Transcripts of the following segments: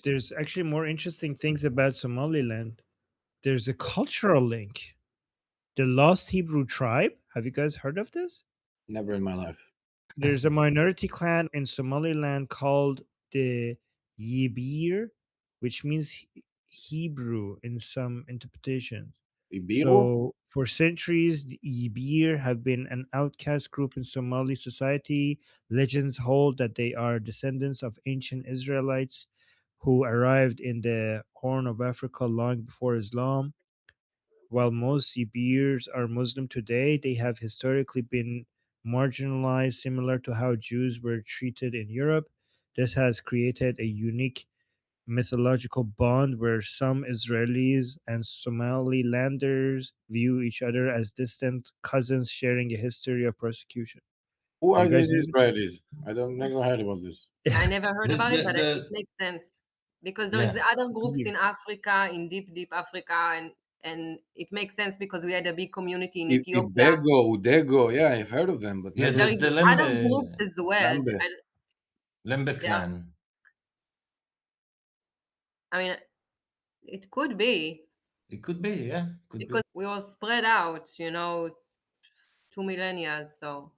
There's actually more interesting things about Somaliland. There's a cultural link. The Lost Hebrew Tribe. Have you guys heard of this? Never in my life. There's a minority clan in Somaliland called the Yibir, which means Hebrew in some interpretations. Ibiru? So, for centuries, the Yibir have been an outcast group in Somali society. Legends hold that they are descendants of ancient Israelites who arrived in the Horn of Africa long before Islam. While most Yibirs are Muslim today, they have historically been marginalized, similar to how Jews were treated in Europe. This has created a unique mythological bond where some Israelis and Somalilanders view each other as distant cousins sharing a history of persecution. Who Do are you guys these know? Israelis? I don't never heard about this. I never heard The, about it, the, but it the, makes sense because there is yeah. other groups Yeah. in Africa, in deep Africa, and it makes sense because we had a big community in Ethiopia. Ibego, Udego, yeah, I've heard of them, but Yeah, never. There there's is the other groups as well. Lambe. Lembe Yeah. clan. I mean, it could be It could be, yeah. Could because we were spread out, 2 millennia, so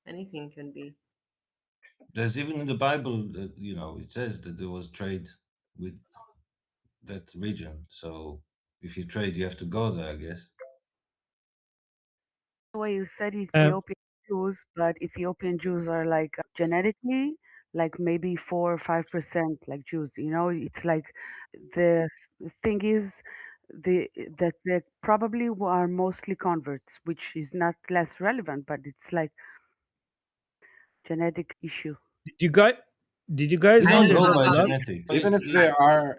anything can be. There's even in the Bible that, it says that there was trade with that region. So if you trade, you have to go there, I guess. The way you said Um, Ethiopian Jews, but Ethiopian Jews are like genetically like maybe 4 or 5% like Jews. It's like the thing is that they probably are mostly converts, which is not less relevant, but it's like genetic issue. did you guys We I know don't don't there's know go a by about lot? this. genetics.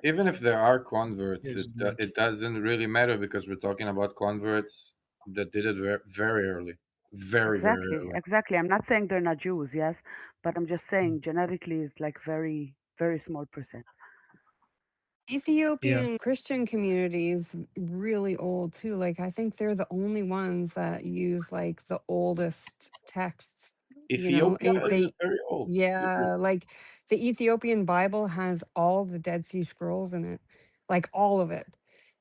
Even if there are converts, There's a link. it doesn't really matter because we're talking about converts that did it very early, very Exactly, early. exactly. I'm not saying they're not Jews, yes, but I'm just saying genetically is like very, very small percent. Ethiopian Christian community is really old too. Like I think they're the only ones that use like the oldest texts. Ethiopia is They very old. yeah, like the Ethiopian Bible has all the Dead Sea Scrolls in it, like all of it.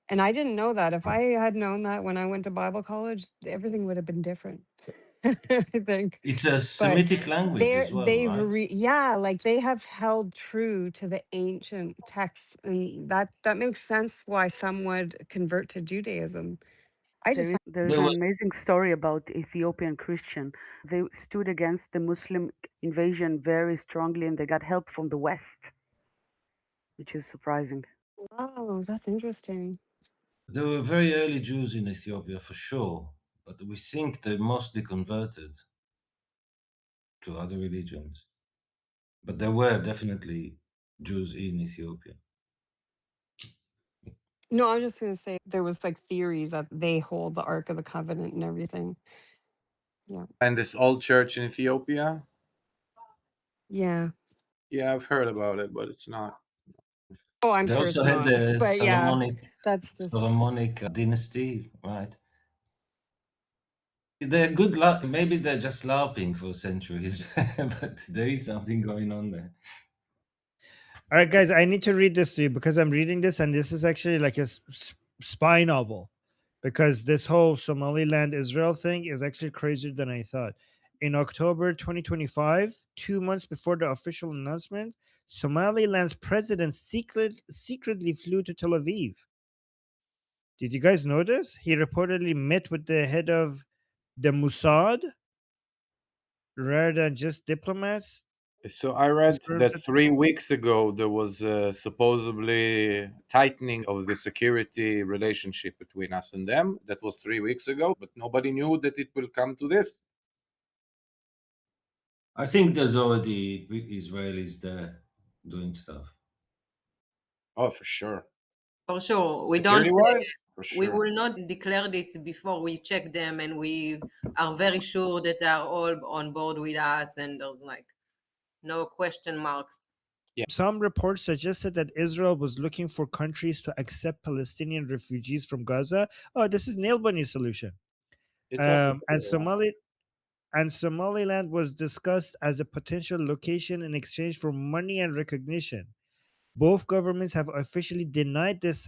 And I didn't know that. If I had known that when I went to Bible college, everything would have been different. I think. It's a But Semitic language as well, right? yeah, like they have held true to the ancient texts, and that makes sense why some would convert to Judaism. I just There is There an was amazing story about Ethiopian Christian. They stood against the Muslim invasion very strongly, and they got help from the West, which is surprising. wow, that's interesting. there were very early Jews in Ethiopia for sure, but we think they mostly converted to other religions. But there were definitely Jews in Ethiopia. No, I was just gonna say there was like theories that they hold the Ark of the Covenant and everything. Yeah, And this old church in Ethiopia, yeah. yeah, I've heard about it, but it's not. Oh, I'm They sure also it's had not. the But yeah, Solomonic that's just dynasty, right? They're good luck. Maybe they're just LARPing for centuries, but there is something going on there. All right, guys, I need to read this to you because I'm reading this, and this is actually like a spy novel. Because this whole Somaliland Israel thing is actually crazier than I thought. In October 2025, 2 months before the official announcement, Somaliland's president secretly flew to Tel Aviv. Did you guys know this? He reportedly met with the head of the Mossad rather than just diplomats. So I read This firm that said 3 weeks ago there was supposedly tightening of the security relationship between us and them. That was 3 weeks ago, but nobody knew that it will come to this. I think there's already Israelis there doing stuff. Oh, for sure. For sure. We Security wise, for we sure. will not declare this before we check them and we are very sure that they are all on board with us and there's like no question marks. some reports suggested that Israel was looking for countries to accept Palestinian refugees from Gaza. Oh, this is Nail Bunny's solution. It's everywhere. And Somaliland was discussed as a potential location in exchange for money and recognition. Both governments have officially denied this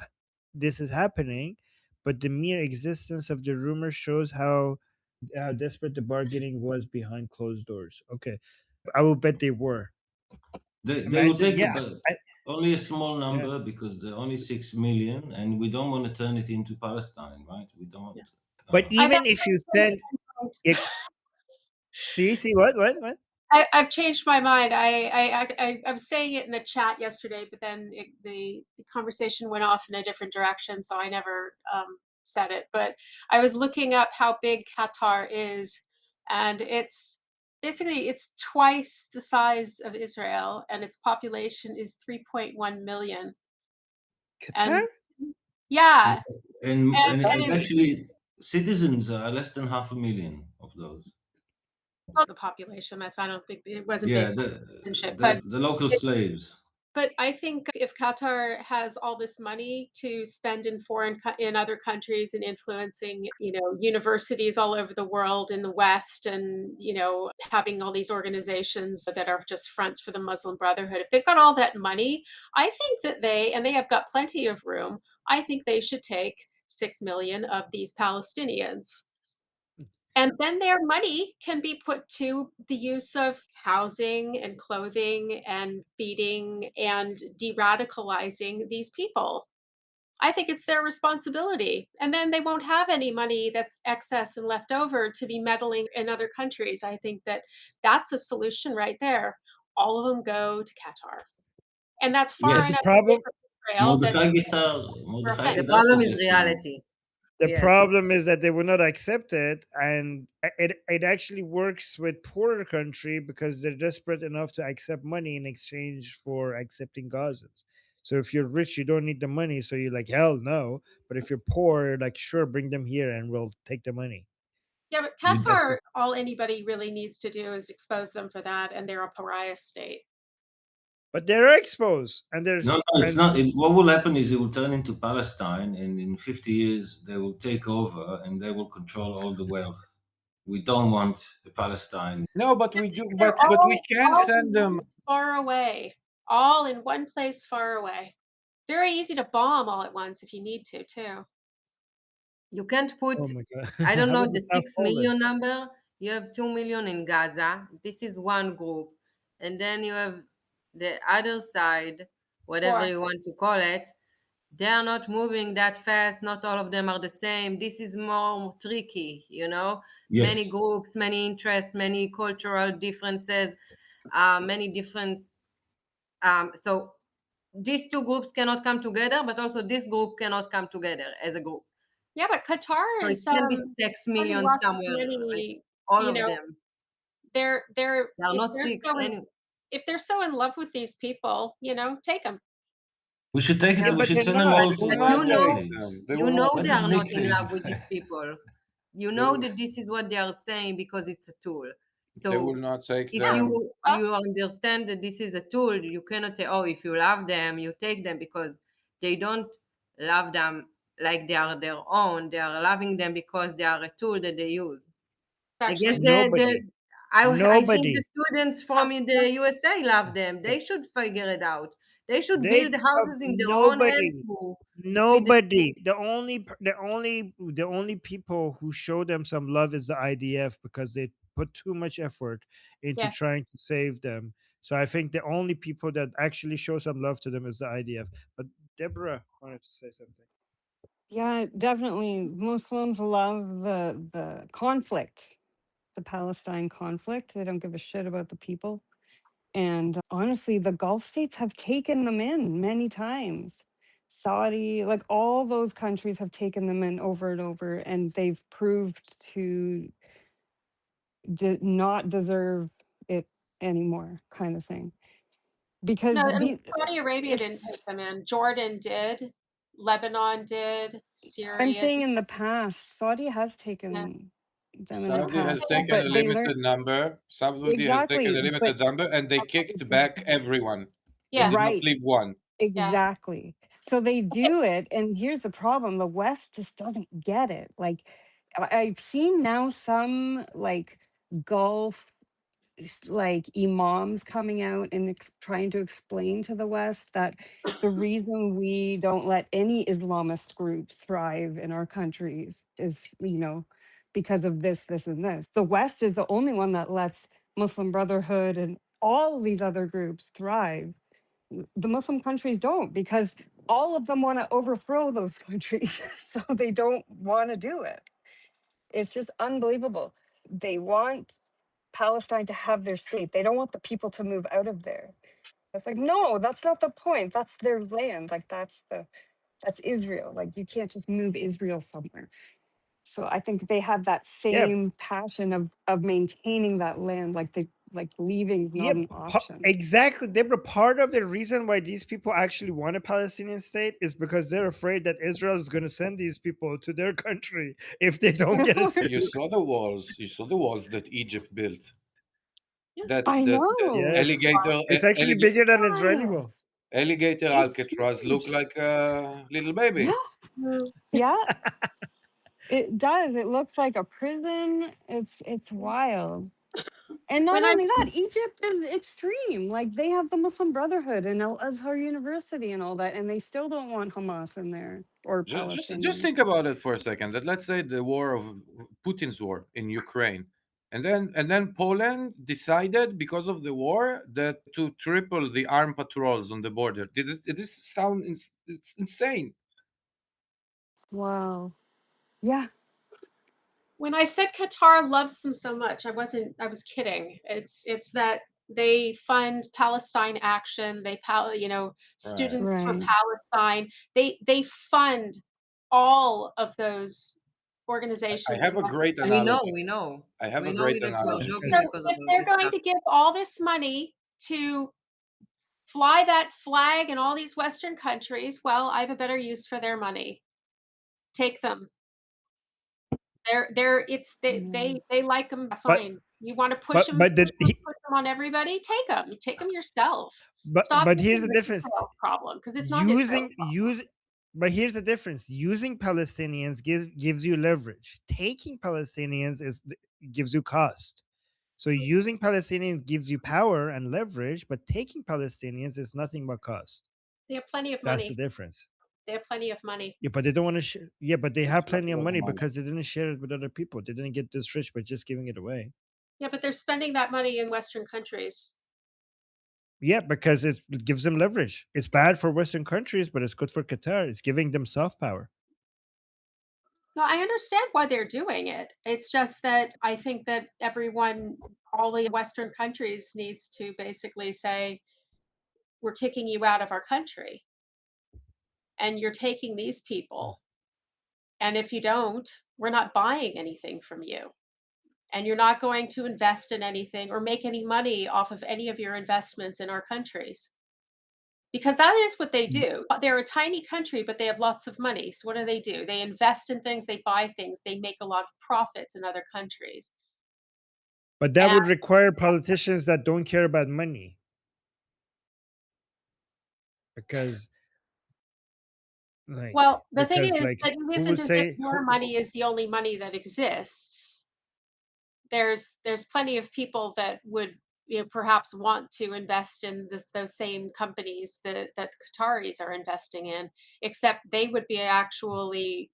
is happening, but the mere existence of the rumor shows how desperate the bargaining was behind closed doors. Okay, I will bet they were. They will Imagine, take yeah, only a small yeah. number because they're only 6 million, and we don't want to turn it into Palestine, right? We don't. But I've even if you send, it, see, what? I've changed my mind. I was saying it in the chat yesterday, but then the conversation went off in a different direction, so I never said it. But I was looking up how big Qatar is, and it's basically it's twice the size of Israel, and its population is 3.1 million. Qatar? And yeah, And and it's actually citizens are less than 500,000 of those. the population. That's I don't think it wasn't Yeah, based on citizenship, the local slaves. but I think if Qatar has all this money to spend in in other countries and influencing, universities all over the world in the West, and having all these organizations that are just fronts for the Muslim Brotherhood, if they've got all that money, I think that they have got plenty of room. I think they should take 6 million of these Palestinians. And then their money can be put to the use of housing and clothing and feeding and de radicalizing these people. I think it's their responsibility. And then they won't have any money that's excess and left over to be meddling in other countries. I think that that's a solution right there. All of them go to Qatar. And that's far The Yes, enough away problem from Israel that we're Mordechai The offended. Gital problem is suggested it. reality. the Yes. problem is that they will not accept it, and it actually works with poorer country because they're desperate enough to accept money in exchange for accepting Gazans. So if you're rich, you don't need the money, so you're like, hell no. But if you're poor, you're like, sure, bring them here and we'll take the money. Yeah, but You- That's Qatar, all anybody really needs to do is expose them for that, and they're a pariah state. But they're exposed, and there's No, it's and not. What will happen is it will turn into Palestine, and in 50 years they will take over and they will control all the wealth. We don't want a Palestine. No, but we do. They're But we can all send in them. one far away, all in one place far away. Very easy to bomb all at once if you need to, too. You can't put, oh my god, I don't how know about the the South 6 Poland? million number. You have 2 million in Gaza. This is one group. And then you have the other side, whatever Or you want to call it. They are not moving that fast. Not all of them are the same. This is more tricky, many Yes, groups, many interests, many cultural differences, many different. So these two groups cannot come together, but also this group cannot come together as a group. yeah, but Qatar So it is can be 6 pretty million lucky. somewhere, like Many, all you of know, them. they're They are if not they're six. so if they're so in love with these people, take them. we should take Yeah, it. We but should they're turn them not. all They to will But not take refugees. them. They you will know not Let they take us are them. not make in love them. with these people. You They know will. that this is what they are saying because it's a tool. They will So not take if them. you understand that this is a tool, you cannot say, oh, if you love them, you take them, because they don't love them like they are their own. They are loving them because they are a tool that they use. I guess Actually, Nobody, I think the nobody. students from in the USA love them. They should figure it out. They should They build love houses in their own hands nobody. to feed the Nobody. school. The only people who show them some love is the IDF because they put too much effort into yeah. trying to save them. So I think the only people that actually show some love to them is the IDF. But Deborah wanted to say something. Yeah, definitely. Muslims love the conflict, the Palestine conflict. They don't give a shit about the people. And honestly, the Gulf states have taken them in many times. Saudi, like all those countries have taken them in over and over, and they've proved to not deserve it anymore, kind of thing. No, Because I mean, Saudi Arabia didn't it's, take them in. Jordan did. Lebanon did. I'm Syria saying did. in the past, Saudi has Yeah. taken them in the Saudi has past, taken a but they learned limited number. Saudi has taken exactly. a But limited number, and they kicked back everyone. They Yeah. did not right. leave one. Yeah. Exactly. So they do it, and here's the problem: the West just doesn't get it. Like I've seen now some like Gulf like imams coming out and trying to explain to the West that the reason we don't let any Islamist groups thrive in our countries is, because of this, this, and this. The West is the only one that lets Muslim Brotherhood and all of these other groups thrive. The Muslim countries don't, because all of them want to overthrow those countries. So they don't want to do it. It's just unbelievable. They want Palestine to have their state. They don't want the people to move out of there. It's like, no, that's not the point. That's their land. Like that's Israel. Like you can't just move Israel somewhere. So I think they have that Yeah, same passion of maintaining that land. Like leaving is not yeah, an option. exactly. They were part of the reason why these people actually want a Palestinian state is because they're afraid that Israel is going to send these people to their country if they don't get a state. You saw the walls. You saw the walls that Egypt built. Yeah. That I that, that know. Yes, alligator it's actually bigger than Israeli Wild. wall. alligator It's Alcatraz look huge. like a little Yeah. baby. Yeah. It does. It looks like a prison. It's wild. And not When I only that, Egypt is extreme. Like they have the Muslim Brotherhood and Al Azhar University and all that, and they still don't want Hamas in there or Just Palestinians. think about it for a second. That let's say the war of Putin's war in Ukraine, and then Poland decided because of the war that to triple the armed patrols on the border. This sound it's insane. Wow. Yeah. when I said Qatar loves them so much, I was kidding. It's that they fund Palestine Action, Right. Students for Right. Palestine. They fund all of those I organizations in have a Western great We countries. know, analogy. we know. I have We a know great that you are analogy. joking So because of if they're this going stuff. to give all this money to fly that flag in all these Western countries, well, I have a better use for their money. Take them. They're it's Yeah. they like them. But Fine. You want to but but the, push them on everybody? Take them yourself. Stop but here's making the it difference. Israel's problem because it's not Israel's Using problem. use But here's the difference. Using Palestinians gives you leverage. Taking Palestinians gives you cost. So using Palestinians gives you power and leverage, but taking Palestinians is nothing but cost. They have plenty of That's the money. difference. They have plenty of money. Yeah, but they don't want to share. Yeah, but they have It's not plenty of about money money. because they didn't share it with other people. They didn't get this rich by just giving it away. Yeah, but they're spending that money in Western countries. Yeah, because it gives them leverage. It's bad for Western countries, but it's good for Qatar. It's giving them soft power. No, I understand why they're doing it. It's just that I think that all the Western countries needs to basically say, we're kicking you out of our country and you're taking these people. And if you don't, we're not buying anything from you. And you're not going to invest in anything or make any money off of any of your investments in our countries. Because that is what they do. They're a tiny country, but they have lots of money. So what do? They invest in things, they buy things, they make a lot of profits in other countries. But that And would require politicians that don't care about money. Because well, the thing is like that it who isn't would as if say your money is the only money that exists. There's plenty of people that would perhaps want to invest in those same companies that Qataris are investing in, except they would be actually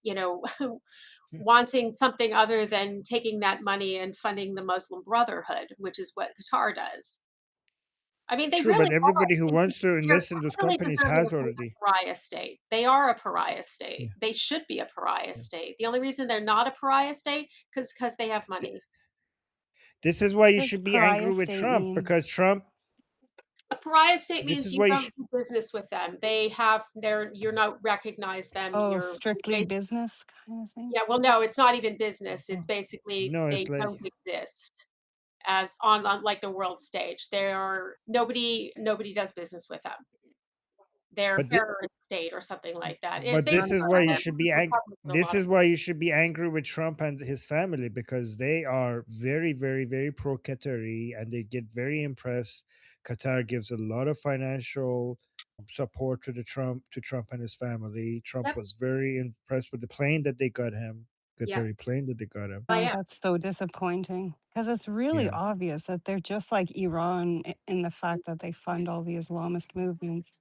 wanting something other than taking that money and funding the Muslim Brotherhood, which is what Qatar does. I mean, they true, really but are. everybody who wants to They're invest in those totally companies deserving has of being already. a pariah state. They are a pariah state. Yeah, They should be a pariah yeah. state. The only reason they're not a pariah state because they have Th- money. This is why What you does should be pariah angry with state Trump mean? because Trump. A pariah state This means is you why you don't should. do business with them. You're not recognize them. Oh, You're strictly basically, business kind of thing? yeah. Well, no, it's not even business. It's Oh, basically No, it's they like, don't exist as on like the world stage. They are nobody does business with them. They're a but thi- terrorist state or something like that. but They this is why you the should be angry. Republic in a This lot of is why you should be angry with Trump and his family because they are very, very, very pro Qatari and they get very impressed. Qatar gives a lot of financial support to Trump and his family. Trump Yep. was very impressed with the plane that they got him. Yeah, Qatari plane that they got him. I Oh, am. that's so disappointing because it's really Yeah, obvious that they're just like Iran in the fact that they fund all the Islamist movements.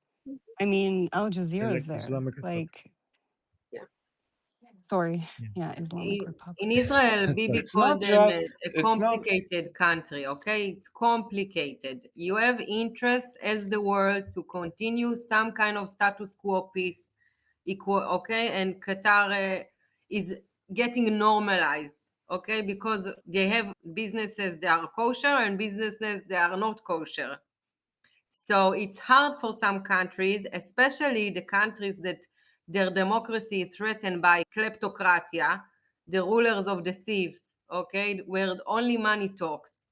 I mean, Al they Jazeera's like there. Islamic Republic. Like, Yeah. sorry, Yeah. yeah, Islamic In Republic. Israel, Sorry. Bibi It's called not them just. a It's not. complicated country, okay? It's complicated. You have interest as the world to continue some kind of status quo peace, equal, okay? And Qatar is getting normalized, okay? Because they have businesses that are kosher and businesses that are not kosher. So it's hard for some countries, especially the countries that their democracy is threatened by kleptocratia, the rulers of the thieves, okay, where only money talks.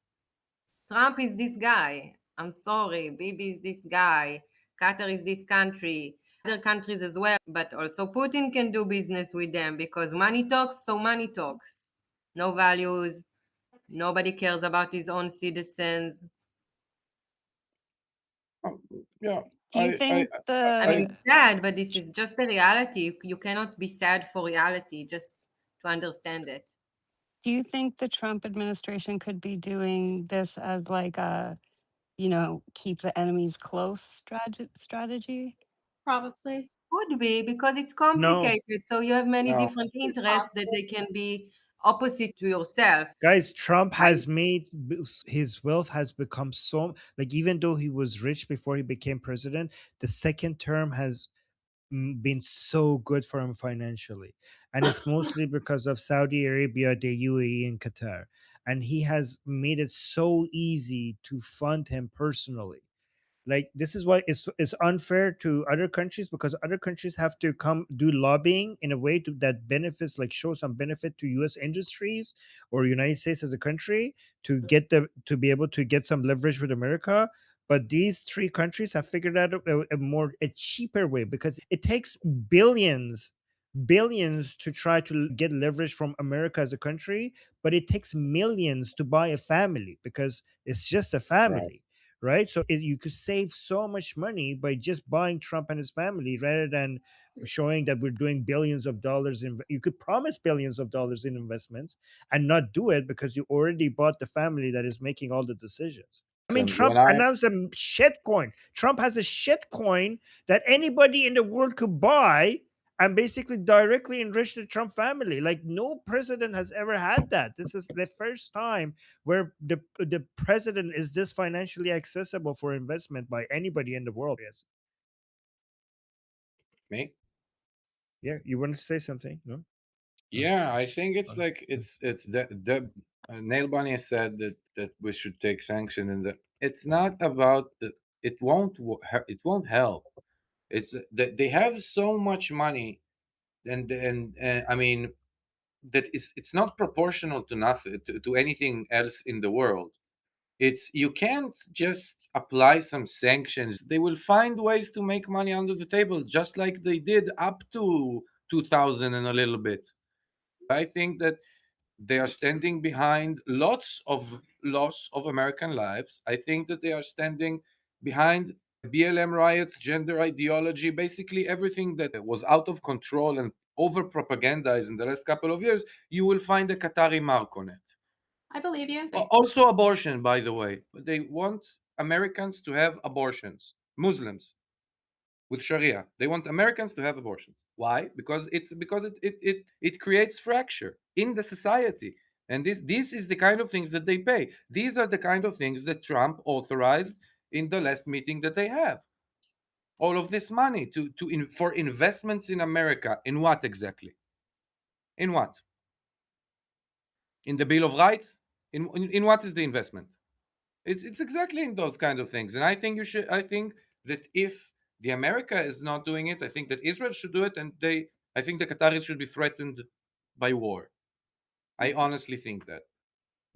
Trump is this guy. I'm sorry, Bibi is this guy. Qatar is this country. Other countries as well, but also Putin can do business with them because money talks, so money talks. No values. Nobody cares about his own citizens. Oh, yeah, Do you I, I, think I mean, I, it's sad, but this is just the reality. You cannot be sad for reality, just to understand it. do you think the Trump administration could be doing this as like a, keep the enemies close strategy? Probably. Could be because it's No, complicated. So you have many no, different It's interests that possible. they can be opposite to yourself, guys, Trump right? has made his wealth has become so, like, even though he was rich before he became president, the second term has been so good for him financially, and it's mostly because of Saudi Arabia, the UAE, and Qatar, and he has made it so easy to fund him personally. Like, this is why it's unfair to other countries, because other countries have to come do lobbying in a way that benefits, like, show some benefit to US industries or United States as a country, to be able to get some leverage with America. But these three countries have figured out a cheaper way, because it takes billions to try to get leverage from America as a country, but it takes millions to buy a family, because it's just a right. family, right? So you could save so much money by just buying Trump and his family, rather than showing that we're doing billions of dollars in. You could promise billions of dollars in investments and not do it because you already bought the family that is making all the decisions. I mean, Listen, Trump announced a shit coin. Trump has a shit coin that anybody in the world could buy and basically directly enrich the Trump family. Like, no president has ever had that. This is the first time where the president is this financially accessible for investment by anybody in the world. Yes. Me? Yeah, you wanted to say something? No. Oh, Yeah, I think it's oh, like oh. it's the Nail Bunny said that we should take sanction, and it's not about the it won't help. It's that they have so much money, and I mean that is it's not proportional to nothing to anything else in the world. It's you can't just apply some sanctions. They will find ways to make money under the table, just like they did up to 2000 and a little bit. I think that they are standing behind lots of loss of American lives. I think that they are standing behind BLM riots, gender ideology, basically everything that was out of control and over propagandized in the last couple of years. You will find a Qatari mark on it. I believe you. Also, abortion, by the way. They want Americans to have abortions. Muslims with Sharia. They want Americans to have abortions. Why? Because it creates fracture in the society. And this is the kind of things that they pay. These are the kind of things that Trump authorized in the last meeting that they have. All of this money for investments in America. In what exactly? In what? In the Bill of Rights? In what is the investment? It's exactly in those kinds of things. And I think you should I think that if the America is not doing it, I think that Israel should do it, and I think the Qataris should be threatened by war. I honestly think that.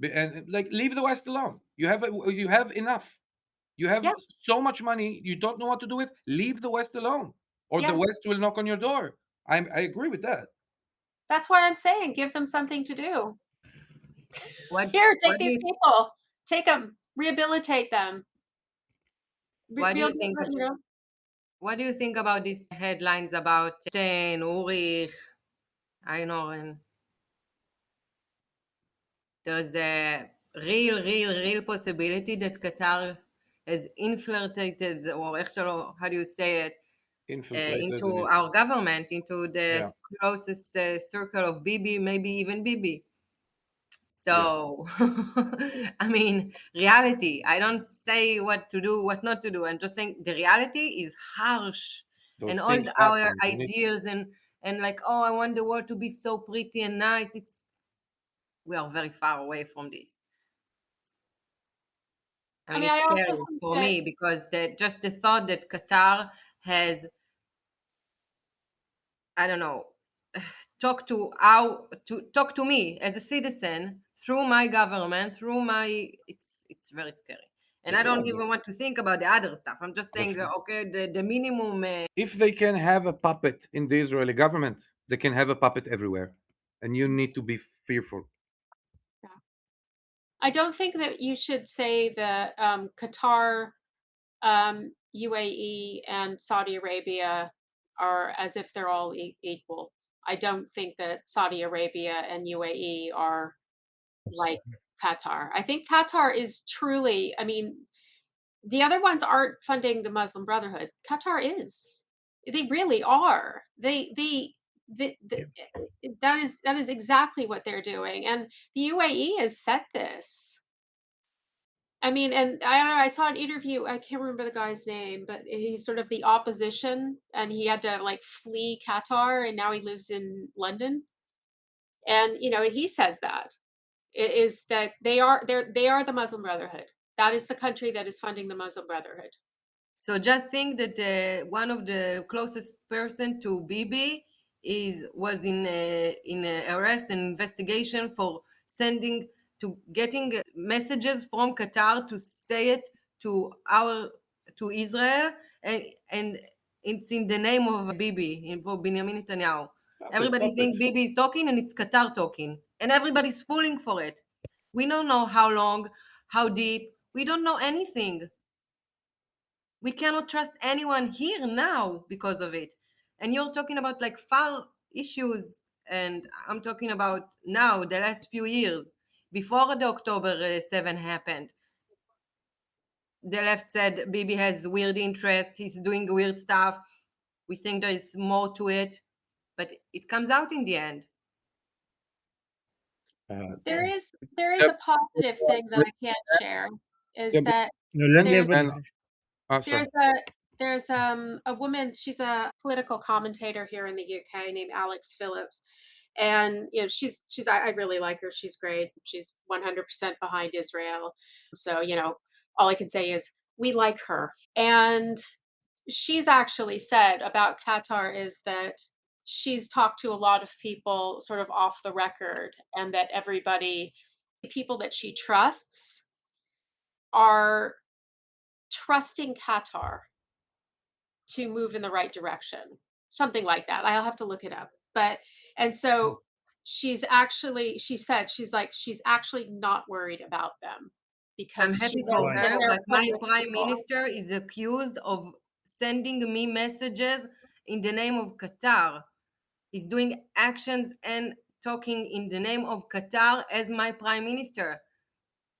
And like, leave the West alone. You have enough. You have Yeah. so much money, you don't know what to do with. Leave the West alone, or the Yeah. West will knock on your door. I agree with that. That's why I'm saying give them something to do. What Here, take what do these you, people. Take them. Rehabilitate them. what do Real, you think you know. what do you think about these headlines about Stein, Urich, Einoren? there's a real possibility that Qatar has infiltrated, or actually, how do you say it, Infiltrated into in it. our government, into the Yeah, closest circle of Bibi, maybe even Bibi. yeah. So, I mean, reality. I don't say what to do, what not to do. I'm just saying the reality is harsh, and Those all things our happen. You need. ideals and like, oh, I want the world to be so pretty and nice. We are very far away from this. I I mean, mean, it's I also scary think for that me because just the thought that Qatar has, I don't know, talk to me as a citizen through my government, through my, it's very scary. And I Yeah, don't even want to think about the other stuff. I'm just but saying that, okay, the minimum. if they can have a puppet in the Israeli government, they can have a puppet everywhere, and you need to be fearful. yeah. I don't think that you should say that Qatar, UAE, and Saudi Arabia are as if they're all equal. I don't think that Saudi Arabia and UAE are like Qatar. I think Qatar is truly, I mean, the other ones aren't funding the Muslim Brotherhood. Qatar is. They really are. Yeah. That is exactly what they're doing. And the UAE has said this. I mean, and I don't know, I saw an interview, I can't remember the guy's name, but he's sort of the opposition and he had to like flee Qatar and now he lives in London. And and he says that is that they are the Muslim Brotherhood. That is the country that is funding the Muslim Brotherhood. So just think that one of the closest person to Bibi was in a arrest and investigation for getting messages from Qatar to say it to Israel, and it's in the name of Bibi, for Benjamin Netanyahu. Everybody Puppet. thinks Bibi is talking and it's Qatar talking, and everybody's falling for it. We don't know how long, how deep. We don't know anything. We cannot trust anyone here now because of it. And you're talking about like far issues, and I'm talking about now, the last few years, before the October 7 happened. The left said Bibi has weird interests, he's doing weird stuff. We think there is more to it, but it comes out in the end. There is Yep. a positive thing that I can share Yeah, is but, that No, let there's everybody and finish. sorry. there's a woman, she's a political commentator here in the UK named Alex Phillips. And she's I really like her. She's great. She's 100% behind Israel. So, all I can say is we like her. And she's actually said about Qatar is that she's talked to a lot of people sort of off the record, and that people that she trusts are trusting Qatar to move in the right direction. Something like that. I'll have to look it up. And so she said, she's actually not worried about them I'm because she happy knows for Why? that her, they're but my homeless prime people. minister is accused of sending me messages in the name of Qatar. He's doing actions and talking in the name of Qatar as my prime minister.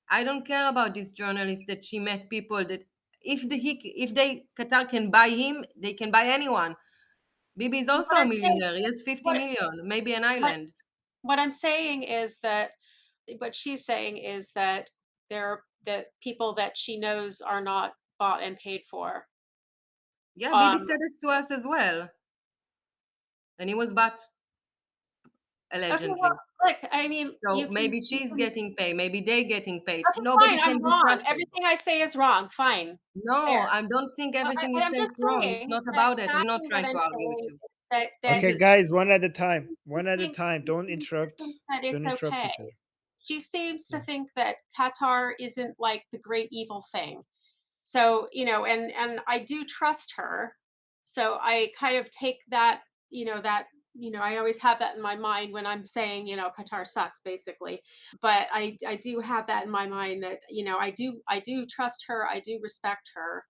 I don't care about this journalist that she met people that if they Qatar can buy him, they can buy anyone. Bibi is What also a I'm saying, millionaire. He has 50 what million, maybe an what island. what I'm saying is that what she's saying is that that people that she knows are not bought and paid for. Yeah, Bibi Um, said this to us as well, and he was bought okay, well, allegedly. look, I mean, So maybe you she's can getting paid, maybe they getting paid. okay, Nobody fine, can I'm be wrong. trusted. Everything I say is wrong. Fine. No, There. I don't think everything you But I'm say just is wrong. It's saying not that about it. I'm not exactly what trying to I'm argue with saying you. is that Okay, It's guys, one at a time. she One at a thinks time. she Don't seems to interrupt. think that Don't it's interrupt okay. each other. She seems to Yeah. think that Qatar isn't like the great evil thing. So, and I do trust her. So I kind of take that, I always have that in my mind when I'm saying, Qatar sucks basically. But I do have that in my mind that, I do trust her, I do respect her,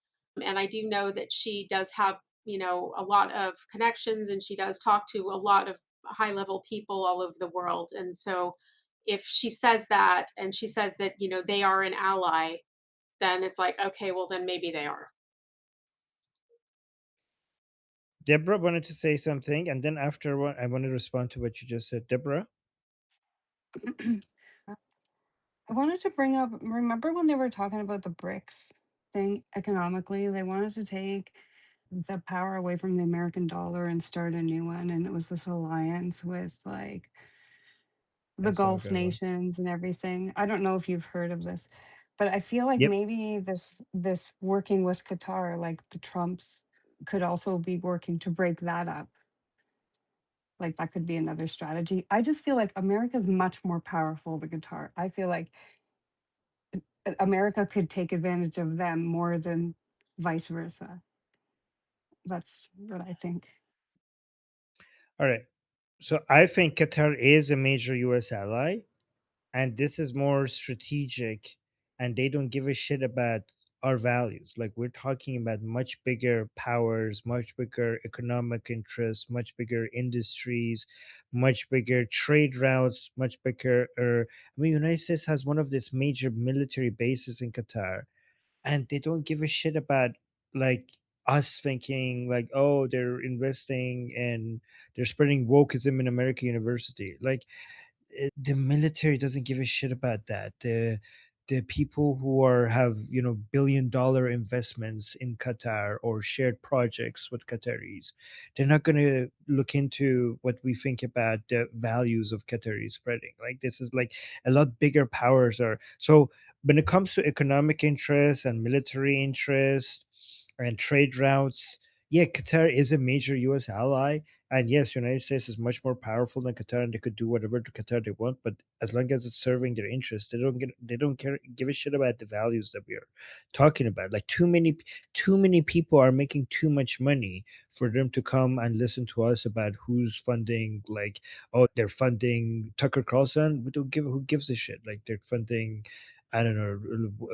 and I do know that she does have, a lot of connections and she does talk to a lot of high level people all over the world. And so if she says that and she says that, they are an ally, then it's like, okay, well, then maybe they are. Deborah wanted to say something, and then after I want to respond to what you just said. Deborah? I wanted to bring up, remember when they were talking about the BRICS thing economically? They wanted to take the power away from the American dollar and start a new one. And it was this alliance with like the El Gulf Salvador. nations and everything. I don't know if you've heard of this, but I feel like Yep. maybe this working with Qatar, like the Trumps could also be working to break that up. Like that could be another strategy. I just feel like America's much more powerful than Qatar. I feel like America could take advantage of them more than vice versa. That's what I think. All right. So I think Qatar is a major US ally, and this is more strategic, and they don't give a shit about our values. Like, we're talking about much bigger powers, much bigger economic interests, much bigger industries, much bigger trade routes, much bigger United States has one of these major military bases in Qatar, and they don't give a shit about, like, us thinking like, oh, they're investing and they're spreading wokeism in American university. Like, the military doesn't give a shit about that. The people who have billion-dollar investments in Qatar or shared projects with Qataris, they're not going to look into what we think about the values of Qatari spreading. Like, this is like a lot bigger powers are. So when it comes to economic interests and military interest and trade routes, yeah, Qatar is a major U.S. ally, and yes, United States is much more powerful than Qatar, and they could do whatever to Qatar they want. But as long as it's serving their interests, they don't give a shit about the values that we are talking about. Like, too many people are making too much money for them to come and listen to us about who's funding. Like, oh, they're funding Tucker Carlson. We don't give who gives a shit. Like, they're funding, I don't know,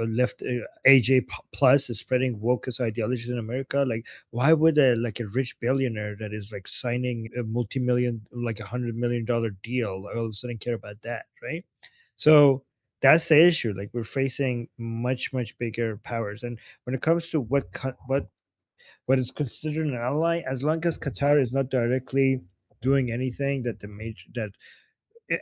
left AJ Plus is spreading wokeist ideologies in America. Like, why would a rich billionaire that is like signing a multi-million, like $100 million deal, all of a sudden care about that, right? So that's the issue. Like, we're facing much bigger powers, and when it comes to what is considered an ally, as long as Qatar is not directly doing anything that the major that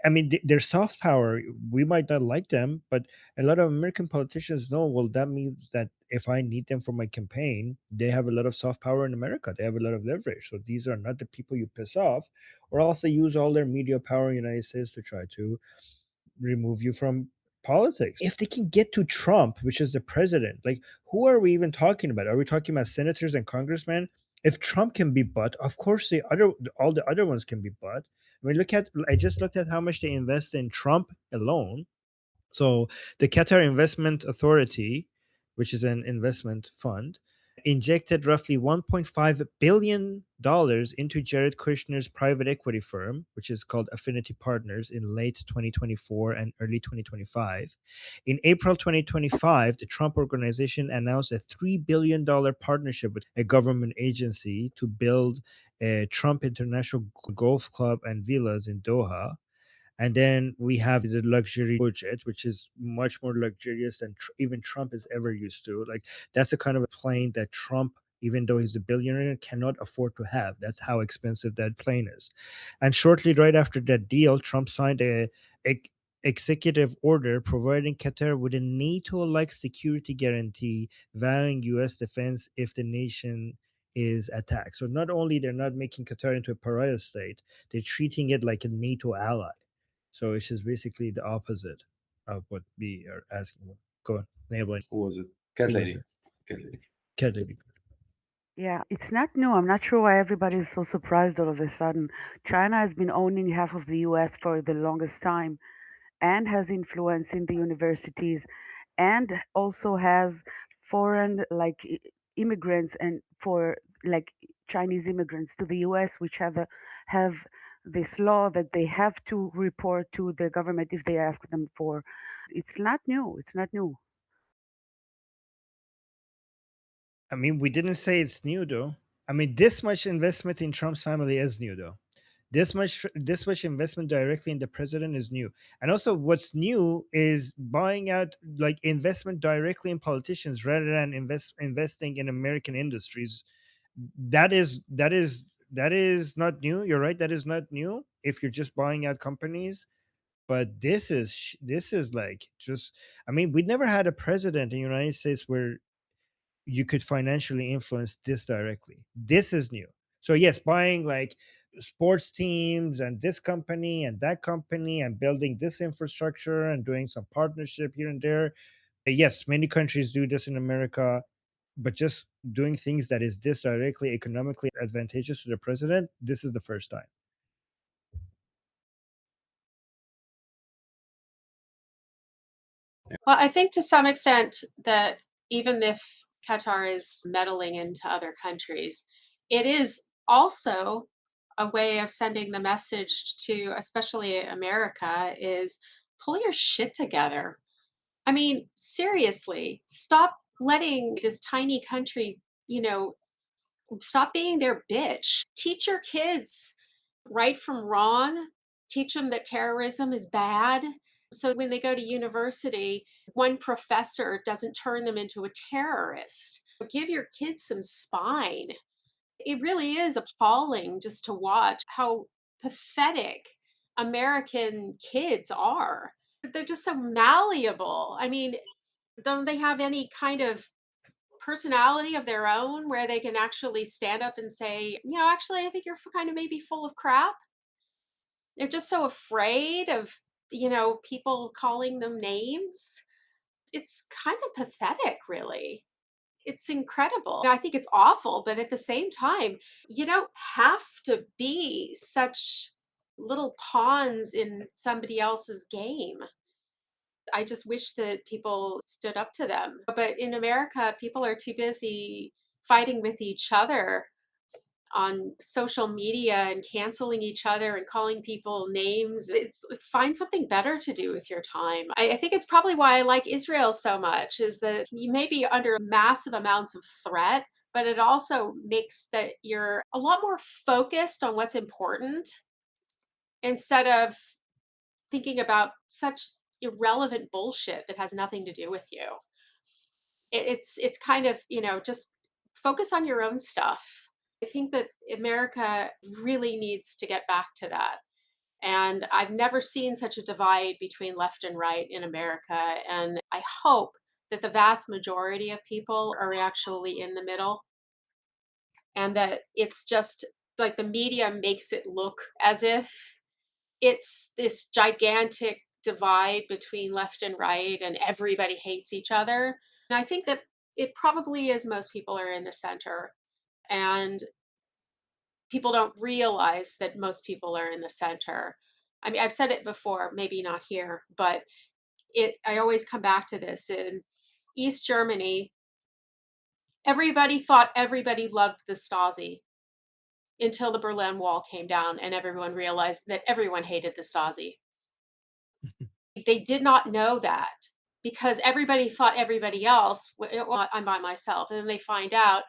I mean, their soft power, we might not like them, but a lot of American politicians know, well, that means that if I need them for my campaign, they have a lot of soft power in America. They have a lot of leverage. So these are not the people you piss off, or else they use all their media power in the United States to try to remove you from politics. If they can get to Trump, which is the president, like, who are we even talking about? Are we talking about senators and congressmen? If Trump can be bought, of course all the other ones can be bought. I mean, I just looked at how much they invest in Trump alone. So the Qatar Investment Authority, which is an investment fund, injected roughly $1.5 billion into Jared Kushner's private equity firm, which is called Affinity Partners, in late 2024 and early 2025. In April 2025, the Trump Organization announced a $3 billion partnership with a government agency to build a Trump International Golf Club and villas in Doha. And then we have the luxury budget, which is much more luxurious than even Trump is ever used to. Like, that's the kind of a plane that Trump, even though he's a billionaire, cannot afford to have. That's how expensive that plane is. And shortly right after that deal, Trump signed a executive order providing Qatar with a NATO-like security guarantee, vowing U.S. defense if the nation is attacked. So not only they're not making Qatar into a pariah state, they're treating it like a NATO ally. So it's just basically the opposite of what we are asking for. Go on, enabling. Who was it? Cat Who was lady. it? Cat lady. Cat lady. Yeah, it's not new. I'm not sure why everybody is so surprised all of a sudden. China has been owning half of the US for the longest time and has influence in the universities and also has foreign immigrants and for like Chinese immigrants to the US which have this law that they have to report to the government if they ask them for. It's not new. It's not new. I mean, we didn't say it's new though. I mean, this much investment in Trump's family is new though. this much investment directly in the president is new. And also what's new is buying out, like, investment directly in politicians rather than investing in American industries. That is not new. You're right, that is not new if you're just buying out companies. But this is like, just, I mean, we never had a president in the United States where you could financially influence this directly. This is new. So yes, buying like sports teams and this company and that company and building this infrastructure and doing some partnership here and there. Yes, many countries do this in America, but just doing things that is this directly economically advantageous to the president, this is the first time. Well, I think to some extent that even if Qatar is meddling into other countries, it is also a way of sending the message to especially America is pull your shit together. I mean, seriously, stop letting this tiny country, stop being their bitch. Teach your kids right from wrong. Teach them that terrorism is bad. So when they go to university, one professor doesn't turn them into a terrorist. Give your kids some spine. It really is appalling just to watch how pathetic American kids are. They're just so malleable. I mean, don't they have any kind of personality of their own where they can actually stand up and say, actually, I think you're kind of maybe full of crap? They're just so afraid of, people calling them names. It's kind of pathetic, really. It's incredible. I think it's awful, but at the same time, you don't have to be such little pawns in somebody else's game. I just wish that people stood up to them. But in America, people are too busy fighting with each other on social media and canceling each other and calling people names. Find something better to do with your time. I think it's probably why I like Israel so much, is that you may be under massive amounts of threat, but it also makes that you're a lot more focused on what's important instead of thinking about such irrelevant bullshit that has nothing to do with you. It's kind of, just focus on your own stuff. I think that America really needs to get back to that. And I've never seen such a divide between left and right in America. And I hope that the vast majority of people are actually in the middle, and that it's just like the media makes it look as if it's this gigantic divide between left and right and everybody hates each other. And I think that it probably is most people are in the center. And people don't realize that most people are in the center. I mean, I've said it before, maybe not here, but I always come back to this. In East Germany, everybody thought everybody loved the Stasi until the Berlin Wall came down and everyone realized that everyone hated the Stasi. They did not know that because everybody thought everybody else, well, I'm by myself. And then they find out,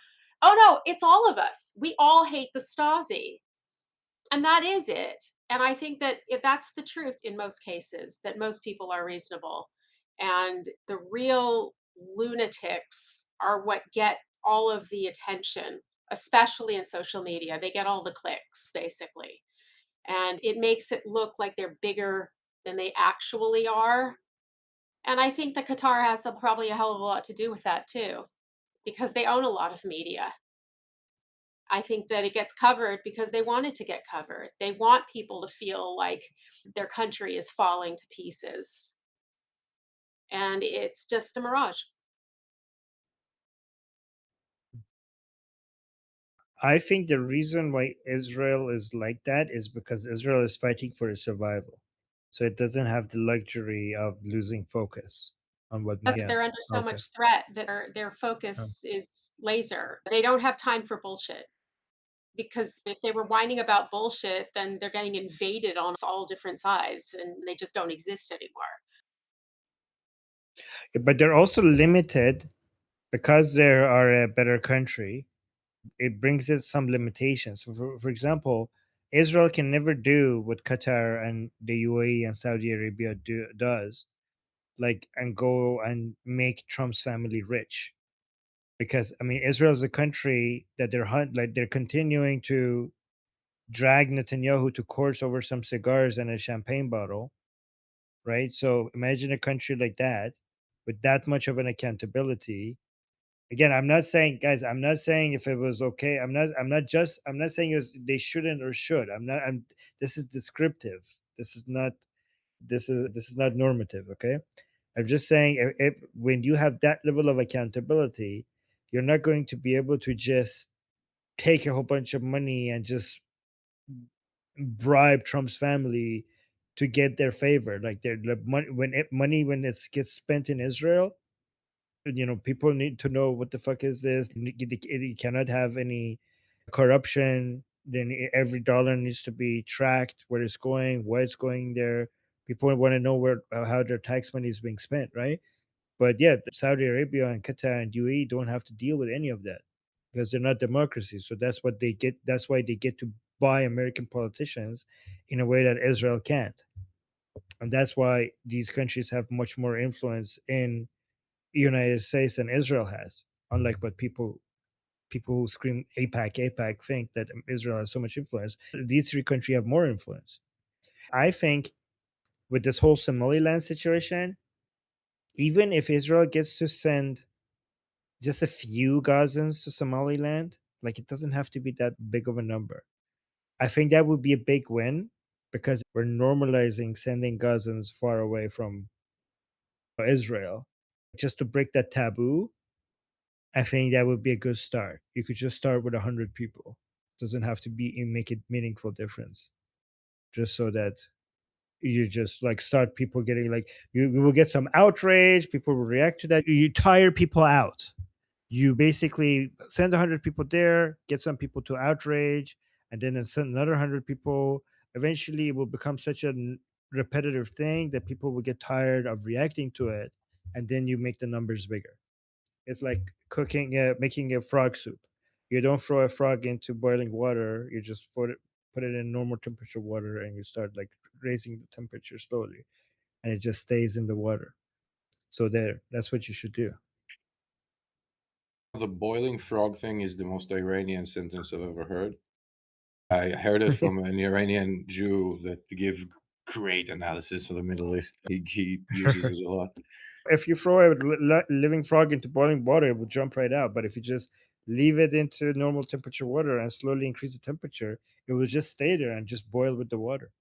oh no, it's all of us. We all hate the Stasi. And that is it. And I think that that's the truth in most cases, that most people are reasonable. And the real lunatics are what get all of the attention, especially in social media. They get all the clicks, basically. And it makes it look like they're bigger than they actually are. And I think that Qatar has probably a hell of a lot to do with that too, because they own a lot of media. I think that it gets covered because they want it to get covered. They want people to feel like their country is falling to pieces. And it's just a mirage. I think the reason why Israel is like that is because Israel is fighting for its survival. So it doesn't have the luxury of losing focus on what But yeah. they're under so Okay. much threat that their Um, focus is laser. They don't have time for bullshit. Because if they were whining about bullshit, then they're getting invaded on all different sides and they just don't exist anymore. but they're also limited because they are a better country. It brings it some limitations. So for example, Israel can never do what Qatar and the UAE and Saudi Arabia does, like, and go and make Trump's family rich. Because I mean, Israel is a country that they're continuing to drag Netanyahu to court over some cigars and a champagne bottle, right? So imagine a country like that with that much of an accountability. Again, I'm not saying, guys, I'm not saying if it was okay. I'm not saying they shouldn't or should. I'm This is descriptive. This is not normative, okay? I'm just saying, when you have that level of accountability, you're not going to be able to just take a whole bunch of money and just bribe Trump's family to get their favor. Like, the money, when it gets spent in Israel, people need to know what the fuck is this. You cannot have any corruption. Then every dollar needs to be tracked, where it's going, why it's going there. People want to know how their tax money is being spent, right? But yeah, Saudi Arabia and Qatar and UAE don't have to deal with any of that because they're not democracies. So that's what they get. That's why they get to buy American politicians in a way that Israel can't. And that's why these countries have much more influence in the United States than Israel has. Unlike what people who scream APAC, APAC think that Israel has so much influence. These three countries have more influence. I think with this whole Somali Land situation, even if Israel gets to send just a few Gazans to Somaliland, like, it doesn't have to be that big of a number. I think that would be a big win because we're normalizing sending Gazans far away from Israel. Just to break that taboo, I think that would be a good start. You could just start with 100 people. Doesn't have to be make it meaningful difference. Just so that you just like start people getting like you will get some outrage, people will react to that. You tire people out. You basically send 100 people there, get some people to outrage, and then send another 100 people. Eventually it will become such a repetitive thing that people will get tired of reacting to it, and then you make the numbers bigger. It's like making a frog soup. You don't throw a frog into boiling water. You just put it in normal temperature water, and you start like raising the temperature slowly, and it just stays in the water. So that's what you should do. The boiling frog thing is the most Iranian sentence I've ever heard. I heard it from an Iranian Jew that give great analysis of the Middle East. He uses it a lot. If you throw a living frog into boiling water, it will jump right out. But if you just leave it into normal temperature water and slowly increase the temperature, it will just stay there and just boil with the water.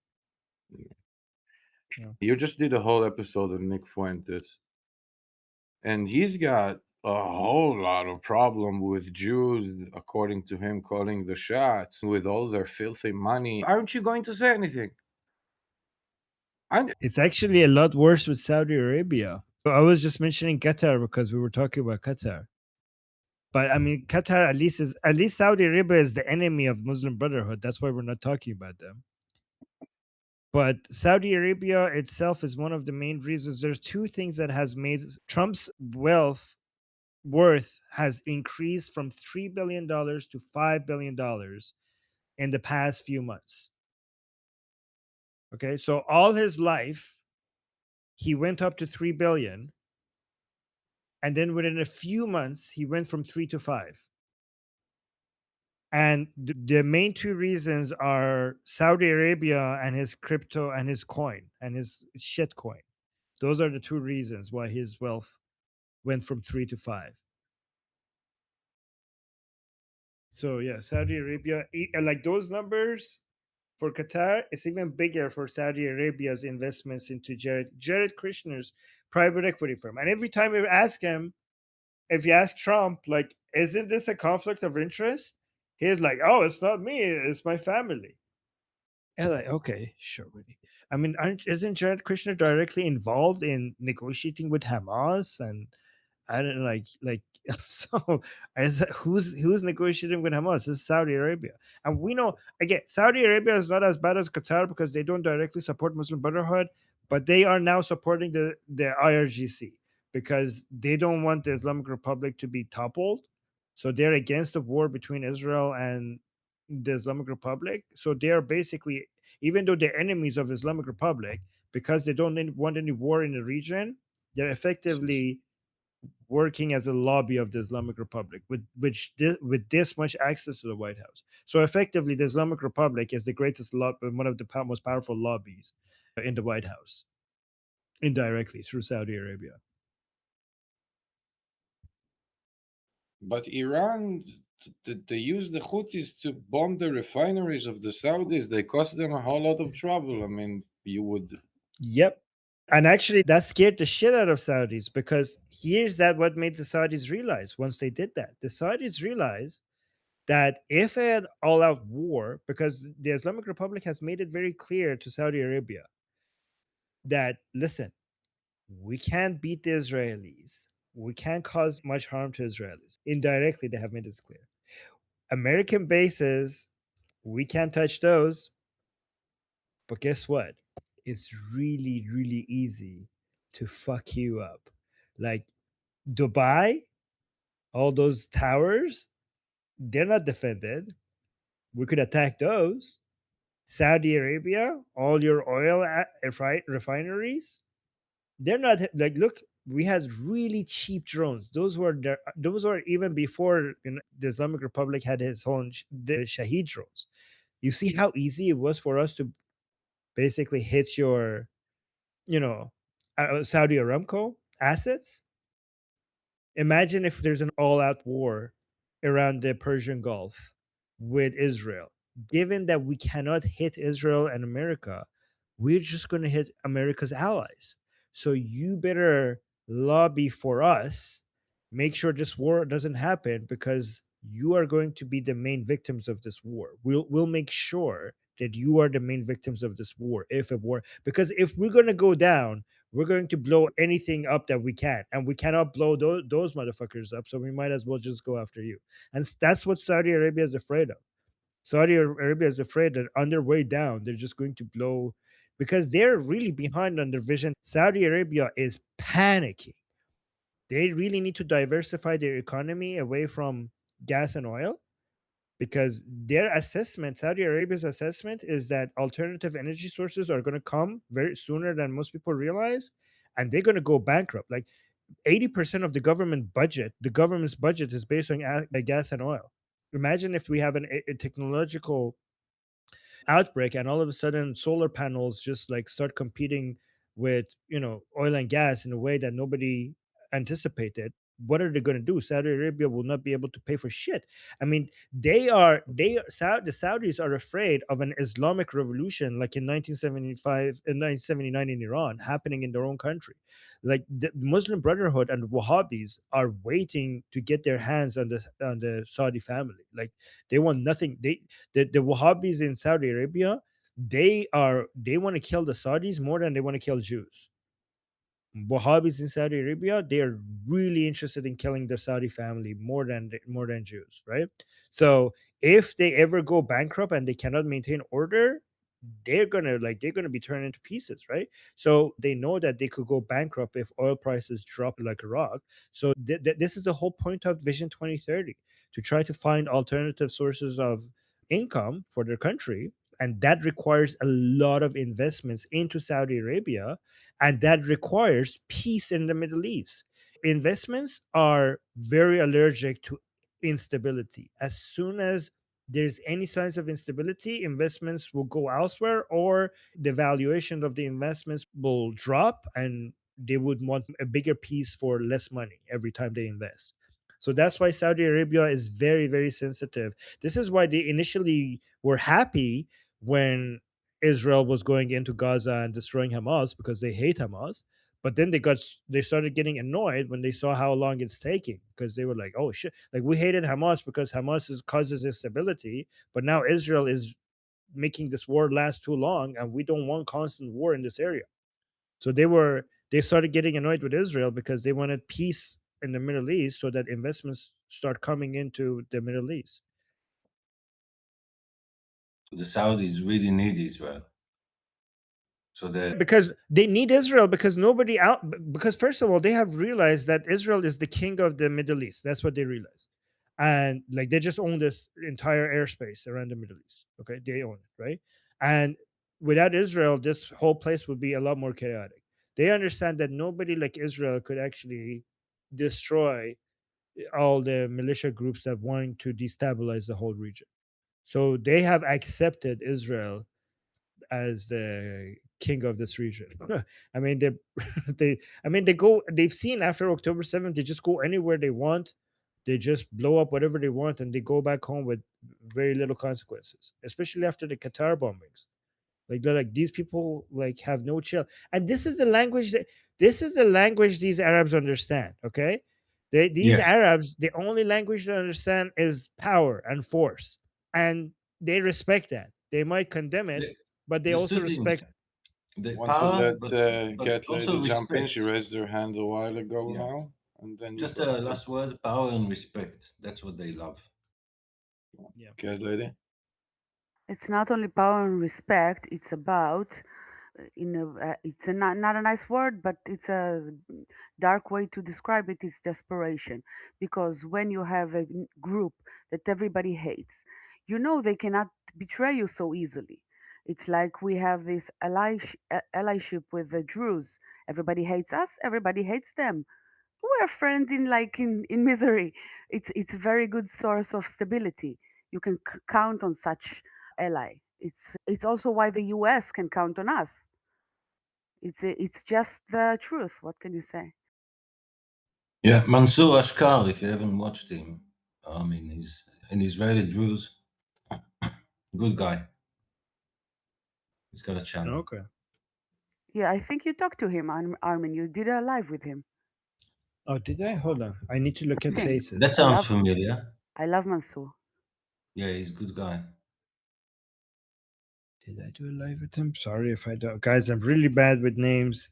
Yeah. You just did a whole episode of Nick Fuentes, and he's got a whole lot of problem with Jews, according to him, calling the shots with all their filthy money. Aren't you going to say anything? It's actually a lot worse with Saudi Arabia. So I was just mentioning Qatar because we were talking about Qatar. But I mean, Qatar at least Saudi Arabia is the enemy of Muslim Brotherhood. That's why we're not talking about them. But Saudi Arabia itself is one of the main reasons. There's two things that has made Trump's worth has increased from $3 billion to $5 billion in the past few months. Okay, so all his life, he went up to 3 billion. And then within a few months, he went from 3 to 5. And the main two reasons are Saudi Arabia and his crypto and his coin and his shit coin. Those are the two reasons why his wealth went from 3 to 5. So yeah, Saudi Arabia, like those numbers for Qatar, it's even bigger for Saudi Arabia's investments into Jared Kushner's private equity firm. And every time we ask him, if you ask Trump, like, isn't this a conflict of interest? He's like, oh, it's not me, it's my family. And like, okay, sure, really. I mean, isn't Jared Kushner directly involved in negotiating with Hamas? And I don't like so who's negotiating with Hamas? This is Saudi Arabia. And we know, again, Saudi Arabia is not as bad as Qatar because they don't directly support Muslim Brotherhood, but they are now supporting the IRGC because they don't want the Islamic Republic to be toppled. So they're against the war between Israel and the Islamic Republic. So they are basically, even though they're enemies of Islamic Republic, because they don't want any war in the region, they're effectively working as a lobby of the Islamic Republic, with this much access to the White House. So effectively, the Islamic Republic is the greatest one of the most powerful lobbies in the White House, indirectly through Saudi Arabia. But Iran, they use the Houthis to bomb the refineries of the Saudis. They cost them a whole lot of trouble. I mean, you would. Yep. And actually, that scared the shit out of Saudis, because here's that what made the Saudis realize once they did that. The Saudis realized that if an all out war, because the Islamic Republic has made it very clear to Saudi Arabia that, listen, we can't beat the Israelis. We can't cause much harm to Israelis. Indirectly, they have made this clear. American bases, we can't touch those. But guess what? It's really, really easy to fuck you up. Like Dubai, all those towers, they're not defended. We could attack those. Saudi Arabia, all your oil refineries, they're not like, look, we had really cheap drones. Those were even before, the Islamic Republic had its own the Shahid drones. You see how easy it was for us to basically hit your, Saudi Aramco assets. Imagine if there's an all-out war around the Persian Gulf with Israel. Given that we cannot hit Israel and America, we're just going to hit America's allies. So you better lobby for us. Make sure this war doesn't happen, because you are going to be the main victims of this war. We'll make sure that you are the main victims of this war, if a war, because if we're going to go down, we're going to blow anything up that we can, and we cannot blow those motherfuckers up, so we might as well just go after you. And that's what Saudi Arabia is afraid of. Saudi Arabia is afraid that on their way down, they're just going to blow, because they're really behind on their vision. Saudi Arabia is panicking. They really need to diversify their economy away from gas and oil, because their assessment, Saudi Arabia's assessment, is that alternative energy sources are going to come very sooner than most people realize, and they're going to go bankrupt. Like 80% of the government's budget is based on gas and oil. Imagine if we have a technological outbreak, and all of a sudden solar panels just like start competing with, oil and gas in a way that nobody anticipated. What are they going to do? Saudi Arabia will not be able to pay for shit. I mean, the Saudis are afraid of an Islamic revolution, like in 1975 and 1979 in Iran, happening in their own country. Like the Muslim Brotherhood and Wahhabis are waiting to get their hands on the Saudi family. Like they want nothing. The Wahhabis in Saudi Arabia, they want to kill the Saudis more than they want to kill Jews. Wahhabis in Saudi Arabia, they are really interested in killing the Saudi family more than Jews, right? So if they ever go bankrupt and they cannot maintain order, they're gonna be turned into pieces, right? So they know that they could go bankrupt if oil prices drop like a rock. So this is the whole point of Vision 2030, to try to find alternative sources of income for their country, and that requires a lot of investments into Saudi Arabia, and that requires peace in the Middle East. Investments are very allergic to instability. As soon as there's any signs of instability, investments will go elsewhere, or the valuation of the investments will drop, and they would want a bigger piece for less money every time they invest. So that's why Saudi Arabia is very, very sensitive. This is why they initially were happy when Israel was going into Gaza and destroying Hamas, because they hate Hamas. But then they started getting annoyed when they saw how long it's taking, because they were like, oh shit, like we hated Hamas because causes instability, but now Israel is making this war last too long, and we don't want constant war in this area. So they started getting annoyed with Israel because they wanted peace in the Middle East, so that investments start coming into the Middle East. The Saudis really need Israel. So that Because they need Israel, because nobody out, because first of all, they have realized that Israel is the king of the Middle East. That's what they realize. and like they just own this entire airspace around the Middle East. Okay, they own it, right? And without Israel, this whole place would be a lot more chaotic. They understand that nobody like Israel could actually destroy all the militia groups that want to destabilize the whole region. So they have accepted Israel as the king of this region. I mean, they, they go. They've seen after October 7th, they just go anywhere they want. They just blow up whatever they want, and they go back home with very little consequences. Especially after the Qatar bombings, like they're like these people like have no chill, and this is the language these Arabs understand. Okay, these Yes. Arabs, the only language they understand is power and force, and they respect that. They might condemn it, but they There's also two things: respect. the Want to power, let but Cat also Lady jump in? respect. She raised her hand a while ago Yeah. now, and then you Just got a last word: power and respect. That's what they love. Yeah. Cat Lady. It's not only power and respect, it's about it's not a nice word, but it's a dark way to describe it. It's desperation, because when you have a group that everybody hates, you know they cannot betray you so easily. It's like we have this allyship with the Druze. Everybody hates us, everybody hates them. We're friends in misery. It's a very good source of stability. You can count on such ally. It's also why the US can count on us. It's just the truth. What can you say? Yeah, Mansour Ashkar. If you haven't watched him, I mean, he's an Israeli Druze. Good guy. He's got a channel. Okay. Yeah, I think you talked to him, Armin. You did a live with him. Oh, did I? Hold on. I need to look I at think That faces. sounds familiar. I love Mansour. Yeah, he's a good guy. Did I do a live with him? Sorry if I don't. Guys, I'm really bad with names.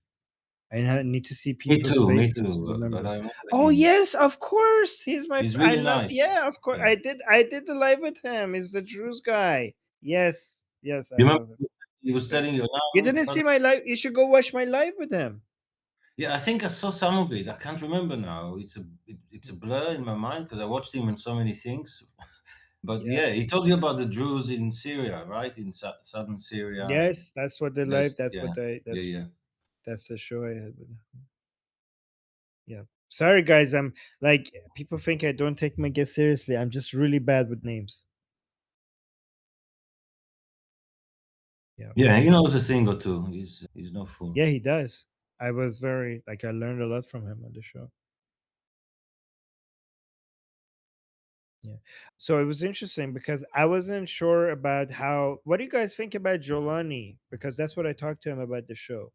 Need to see people's Me faces to too. But remember. I remember Oh him. yes, of course. He's my. He's I really love. nice. Yeah, of course. Yeah. I did the live with him. He's the Druze guy. Yes. Yes, I You remember love him. he was Yeah. telling you You now, didn't see my live. You should go watch my live with him. yeah, I think I saw some of it. I can't remember now. It's a blur in my mind because I watched him in so many things. But Yeah. yeah, he told you about the Druze in Syria, right? In southern Syria. Yes, that's what the live. There's That's yeah, what I. yeah, yeah. That's the show I had with him. Yeah. Sorry, guys. I'm like people think I don't take my guests seriously. I'm just really bad with names. Yeah. Yeah, he knows a thing or two. He's no fool. Yeah, he does. I was very like I learned a lot from him on the show. Yeah. So it was interesting because I wasn't sure about how. What do you guys think about Jolani? Because that's what I talked to him about the show.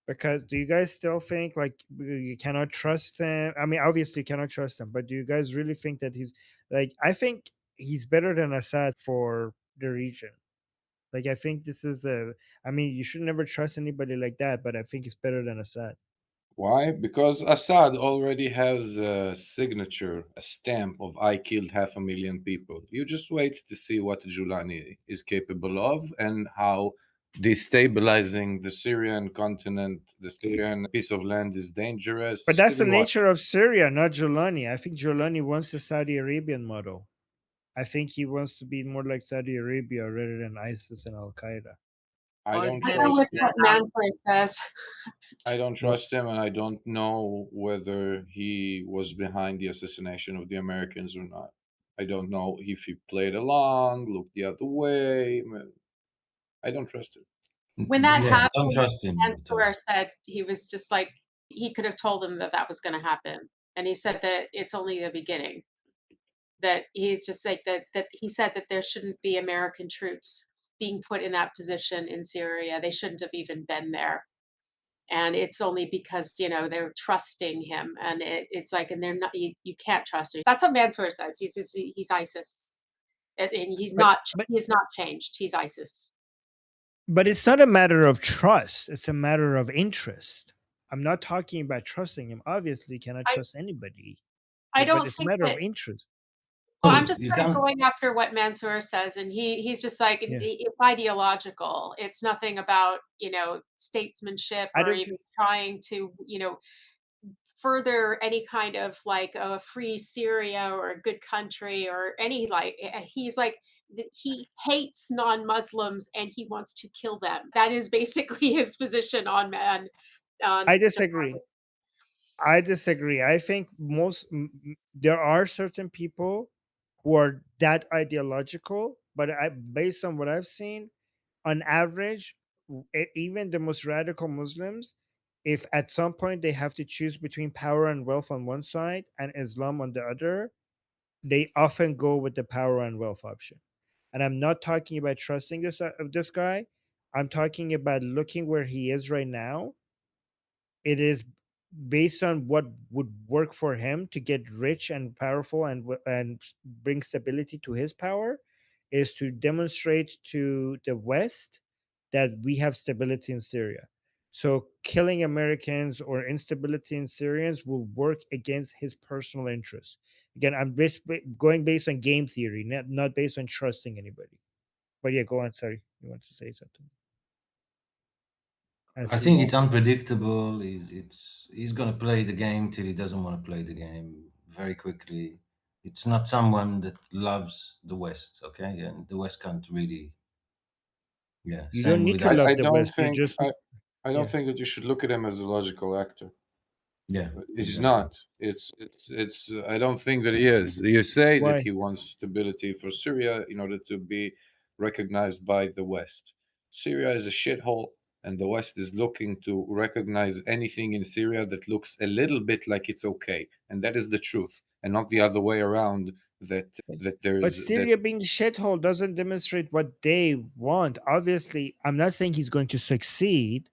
Because do you guys still think like you cannot trust him? I mean, obviously you cannot trust him, but do you guys really think that he's like? I think he's better than Assad for the region. Like I think this is a. I mean, you should never trust anybody like that, but I think it's better than Assad. Why? Because Assad already has a signature, a stamp of I killed 500,000 people. You just wait to see what Julani is capable of and how destabilizing the Syrian continent, the Syrian piece of land is dangerous. But Just that's the even watch. nature of Syria, not Jolani. I think Jolani wants the Saudi Arabian model. I think he wants to be more like Saudi Arabia rather than ISIS and Al Qaeda. I All don't the I time go is trust with him. what Manfred says. I don't trust him, and I don't know whether he was behind the assassination of the Americans or not. I don't know if he played along, looked the other way. I don't trust him. When that Yeah, don't happened, trust him at all. Mansour said he was just like, he could have told them that that was going to happen. And he said that it's only the beginning. That he's just like that he said that there shouldn't be American troops being put in that position in Syria. They shouldn't have even been there. And it's only because, they're trusting him. And it's like, and they're not, you can't trust him. That's what Mansour says. He's ISIS. And But but he's not changed. He's ISIS. but it's not a matter of trust. It's a matter of interest. I'm not talking about trusting him. Obviously, you cannot I, trust anybody. I But don't it's a think matter that of interest. Well, I'm Well, just you kind of can't. going after what Mansour says, and he's just like Yeah. it's ideological. It's nothing about statesmanship I or don't even think trying to further any kind of like a free Syria or a good country or any like he's like he hates non-Muslims and he wants to kill them. That is basically his position on man on I disagree. I disagree. I think there are certain people who are that ideological, but based on what I've seen, on average, even the most radical Muslims, if at some point they have to choose between power and wealth on one side and Islam on the other, they often go with the power and wealth option. And I'm not talking about trusting this guy. I'm talking about looking where he is right now. It is based on what would work for him to get rich and powerful and bring stability to his power, is to demonstrate to the West that we have stability in Syria. So killing Americans or instability in Syrians will work against his personal interests. Again, I'm going based on game theory, not based on trusting anybody. But yeah, go on. Sorry, you want to say something? I I see. think it's unpredictable. He's going to play the game till he doesn't want to play the game very quickly. It's not someone that loves the West, okay? And the West can't really, yeah. You don't Same need with to I love ISIS. the don't West. You think just I don't yeah. think that you should look at him as a logical actor. Yeah, He's exactly. not. It's. I don't think that he is. You say that Why? he wants stability for Syria in order to be recognized by the West. Syria is a shithole, and the West is looking to recognize anything in Syria that looks a little bit like it's okay, and that is the truth, and not the other way around. That But there's that. Syria being a shithole doesn't demonstrate what they want. Obviously, I'm not saying he's going to succeed.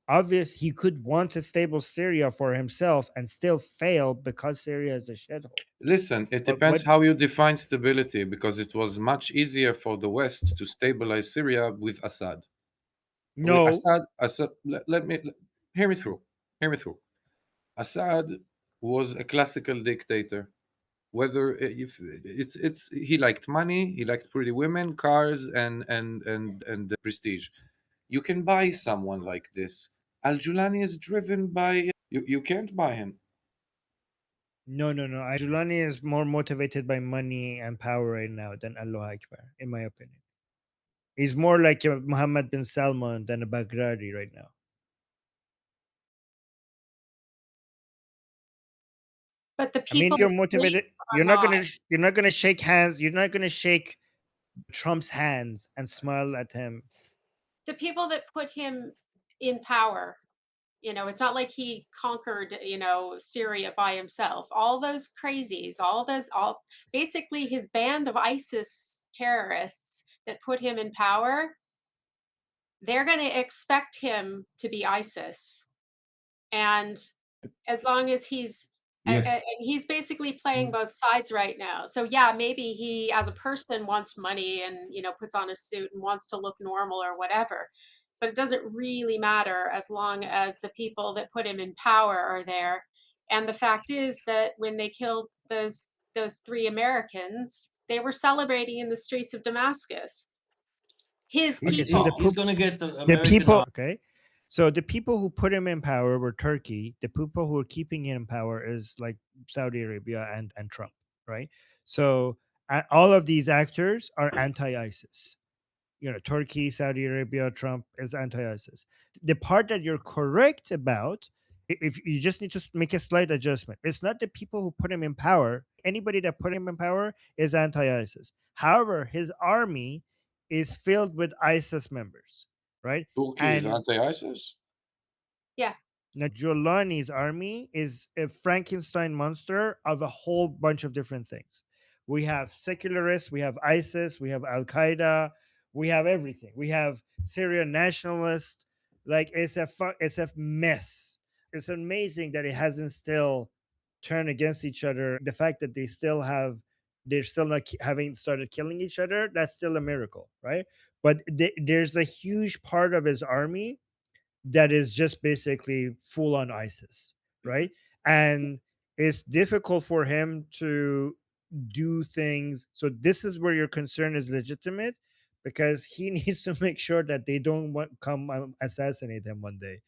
Obvious, he could want a stable Syria for himself and still fail because Syria is a shithole. Listen, it But depends how you define stability, because it was much easier for the West to stabilize Syria with Assad. With no, Assad, hear me through. Hear me through. Assad was a classical dictator. Whether if it's he liked money, he liked pretty women, cars, and prestige. You can buy someone like this. Al Julani is driven by you. can't buy him. no. Julani is more motivated by money and power right now than Allah Akbar, in my opinion. He's more like a Muhammad bin Salman than a Baghdadi right now. But the I mean, people, if you're the motivated, states are not. you're not gonna shake hands. You're not gonna shake Trump's hands and smile at him. The people that put him in power, it's not like he conquered, Syria by himself. All those crazies, all basically his band of ISIS terrorists that put him in power, they're going to expect him to be ISIS. And as long as Yes. he's basically playing both sides right now. So yeah, maybe he as a person wants money and puts on a suit and wants to look normal or whatever. But it doesn't really matter as long as the people that put him in power are there. And the fact is that when they killed those three Americans, they were celebrating in the streets of Damascus. His Okay, so people. He's going to get the the American people army. okay, so the people who put him in power were Turkey. The people who are keeping him in power is like Saudi Arabia and Trump, right? So all of these actors are anti-ISIS. Turkey, Saudi Arabia, Trump is anti-ISIS. The part that you're correct about, if you just need to make a slight adjustment, it's not the people who put him in power. Anybody that put him in power is anti-ISIS. However, his army is filled with ISIS members, right? Turkey is And anti-ISIS. Yeah. Najolani's army is a Frankenstein monster of a whole bunch of different things. We have secularists, we have ISIS, we have Al Qaeda, we have everything. We have Syrian nationalists. Like it's a mess. It's amazing that it hasn't still turned against each other. The fact that they're still not having started killing each other. That's still a miracle, right? But there's a huge part of his army that is just basically full on ISIS, right? And it's difficult for him to do things. So this is where your concern is legitimate, because he needs to make sure that they don't come assassinate him one day.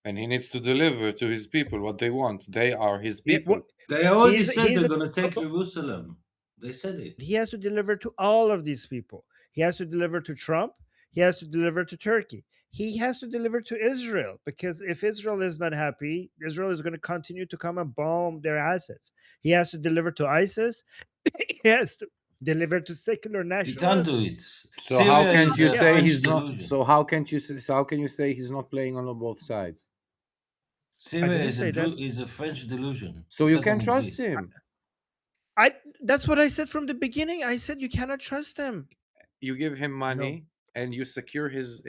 and he needs to deliver to his people what they want. They are his Yeah, people. what They already said he's they're a going to take Jerusalem. They said it. he has to deliver to all of these people. He has to deliver to Trump. He has to deliver to Turkey. He has to deliver to Israel, because if Israel is not happy, Israel is going to continue to come and bomb their assets. He has to deliver to ISIS. He has to deliver to secular He can't do nationalists. it. So how Syria can't is you a Yeah, say French he's not? delusion. So how can't you? So how can you say he's not playing on both sides? I Syria didn't say that. is a French delusion. So It you doesn't can trust exist. him. I That's what I said from the beginning. I said you cannot trust them. You give him No. money and you secure his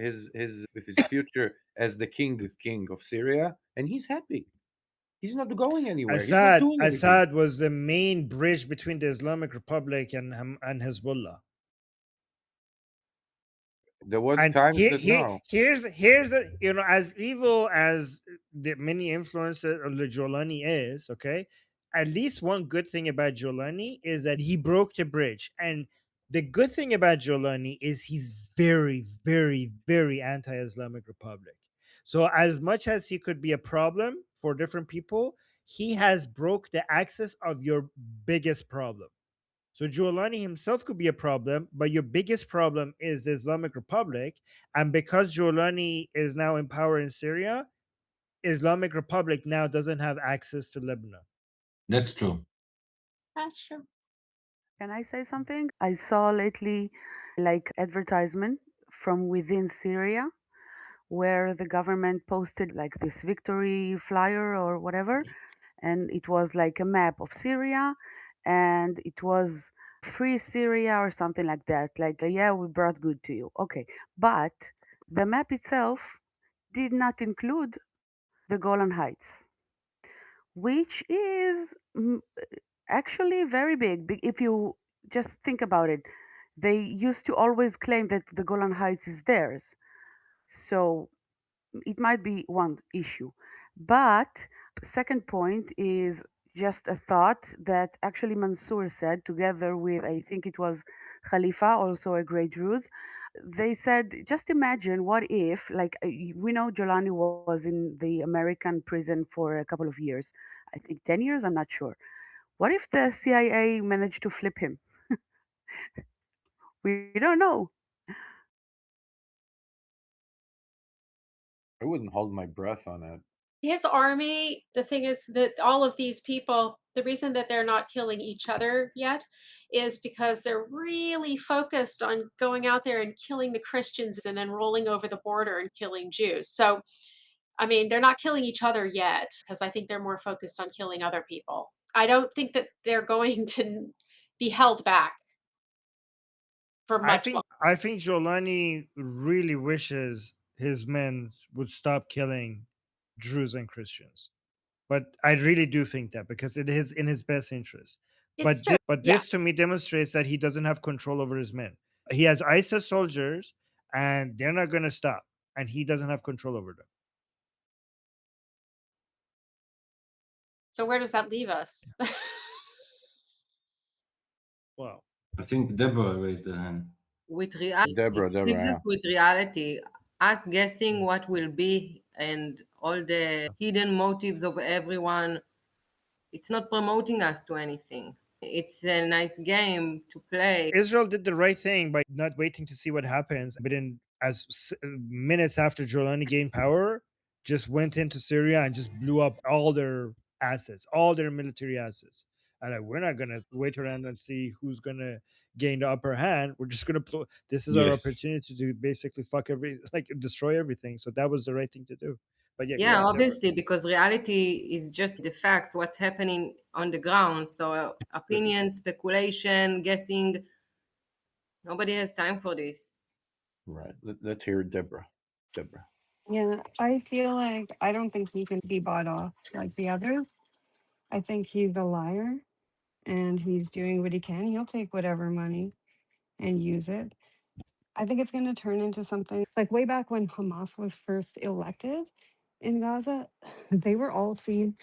future as the king of Syria, and he's happy. He's not going anywhere. He's not doing anything. Assad was the main bridge between the Islamic Republic and Hezbollah. There were And times that no. here's a, as evil as the many influences of the Jolani is, okay, at least one good thing about Jolani is that he broke the bridge. And the good thing about Jolani is he's very, very, very anti-Islamic Republic. So as much as he could be a problem for different people, he has broke the axis of your biggest problem. So Giuliani himself could be a problem, but your biggest problem is the Islamic Republic. And because Giuliani is now in power in Syria, Islamic Republic now doesn't have access to Lebanon. That's true. That's true. Can I say something? I saw lately like advertisement from within Syria where the government posted like this victory flyer or whatever, and it was like a map of Syria, and it was free Syria or something like that. Like, yeah, we brought good to you. Okay. But the map itself did not include the Golan Heights, which is actually very big. If you just think about it, they used to always claim that the Golan Heights is theirs. So it might be one issue. But second point is just a thought that actually Mansour said together with, I think it was Khalifa, also a great Druze. They said, just imagine what if, like, we know Jolani was in the American prison for a couple of years. I think 10 years, I'm not sure. What if the CIA managed to flip him? We don't know. I wouldn't hold my breath on it. His army, the thing is that all of these people, the reason that they're not killing each other yet is because they're really focused on going out there and killing the Christians and then rolling over the border and killing Jews. So, I mean, they're not killing each other yet because I think they're more focused on killing other people. I don't think that they're going to be held back for I much think longer. I think Giuliani really wishes his men would stop killing Druze and Christians. But I really do think that, because it is in his best interest. It's true. But Yeah. this to me demonstrates that he doesn't have control over his men. He has ISIS soldiers, and they're not going to stop, and he doesn't have control over them. So where does that leave us? Well, I think Deborah raised her hand. With reality, Deborah, it leaves Deborah, us with reality, us guessing what will be, and all the hidden motives of everyone. It's not promoting us to anything. It's a nice game to play. Israel did the right thing by not waiting to see what happens. But in minutes after Giuliani gained power, just went into Syria and just blew up all their assets, all their military assets. And like, we're not gonna wait around and see who's gonna gain the upper hand. We're just gonna. This is our Yes. opportunity to basically fuck like destroy everything. So that was the right thing to do. But yeah, go Yeah, ahead, Deborah. obviously, because reality is just the facts, what's happening on the ground. So opinion, speculation, guessing, nobody has time for this. right? Let's hear Deborah. Deborah. Yeah, I feel like I don't think he can be bought off like the others. I think he's a liar and he's doing what he can. He'll take whatever money and use it. I think it's going to turn into something like way back when Hamas was first elected in Gaza, they were all seen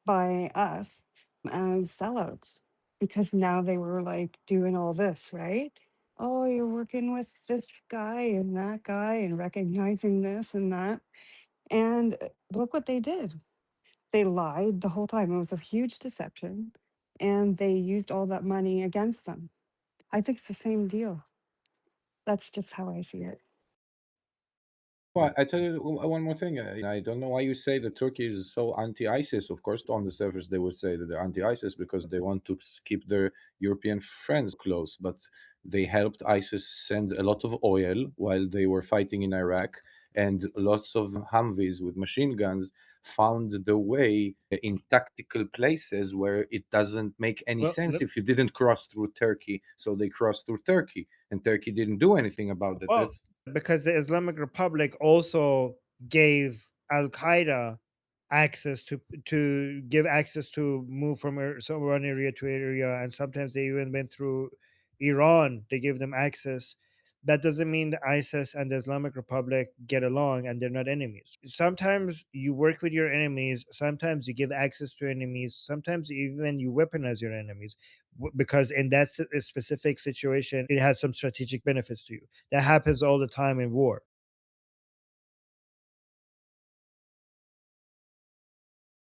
by us as sellouts because now they were like doing all this, right? Oh, you're working with this guy and that guy and recognizing this and that. And look what they did. They lied the whole time. It was a huge deception. And they used all that money against them. I think it's the same deal. That's just how I see it. Well, I tell you one more thing. I don't know why you say that Turkey is so anti-ISIS. Of course, on the surface, they would say that they're anti-ISIS because they want to keep their European friends close. But they helped ISIS send a lot of oil while they were fighting in Iraq, and lots of Humvees with machine guns found the way in tactical places where it doesn't make any Well, sense if you didn't cross through Turkey. So they crossed through Turkey, and Turkey didn't do anything about it. well, That's because the Islamic Republic also gave Al Qaeda access to give access to move from one area to area, and sometimes they even went through Iran. They gave them access. That doesn't mean the ISIS and the Islamic Republic get along and they're not enemies. Sometimes you work with your enemies. Sometimes you give access to enemies. Sometimes even you weaponize your enemies because in that specific situation, it has some strategic benefits to you. That happens all the time in war.